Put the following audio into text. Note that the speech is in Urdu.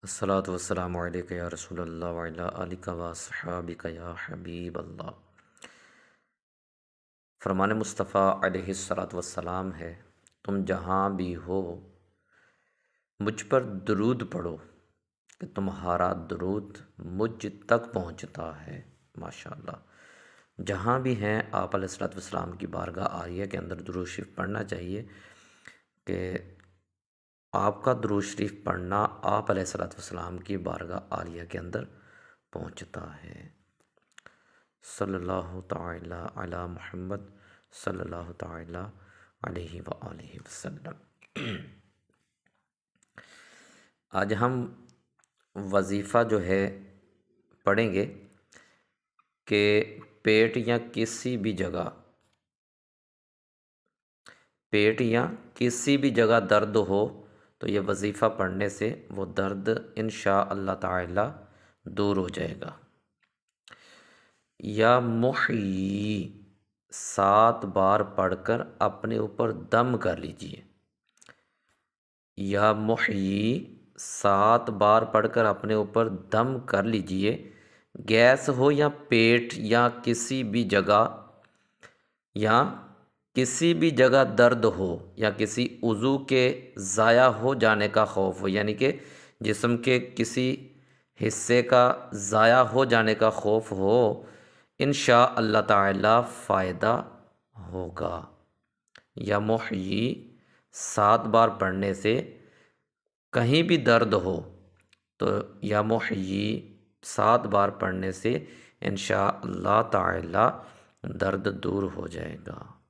الصلاۃ والسلام علیکہ یا رسول اللہ وعلی آلک و اصحابک یا حبیب اللہ۔ فرمان مصطفیٰ علیہ الصلاۃ والسلام ہے، تم جہاں بھی ہو مجھ پر درود پڑھو کہ تمہارا درود مجھ تک پہنچتا ہے۔ ماشاءاللہ، جہاں بھی ہیں آپ علیہ الصلاۃ والسلام کی بارگاہ عالیہ کے اندر درود شریف پڑھنا چاہیے کہ آپ کا درود شریف پڑھنا آپ علیہ الصلاۃ والسلام کی بارگاہ عالیہ کے اندر پہنچتا ہے۔ صلی اللہ تعالی علی محمد صلی اللہ تعالی علیہ وآلہ وسلم۔ آج ہم وظیفہ جو ہے پڑھیں گے کہ پیٹ یا کسی بھی جگہ درد ہو تو یہ وظیفہ پڑھنے سے وہ درد انشاء اللہ تعالی دور ہو جائے گا۔ یا محیی 7 بار پڑھ کر اپنے اوپر دم کر لیجئے۔ یا محیی 7 بار پڑھ کر اپنے اوپر دم کر لیجئے۔ گیس ہو یا پیٹ یا کسی بھی جگہ درد ہو یا کسی عضو کے ضائع ہو جانے کا خوف ہو، یعنی کہ جسم کے کسی حصے کا ضائع ہو جانے کا خوف ہو، انشاء اللہ تعالی فائدہ ہوگا۔ یا محیی 7 بار پڑھنے سے کہیں بھی درد ہو تو یا محیی 7 بار پڑھنے سے انشاء اللہ تعالی درد دور ہو جائے گا۔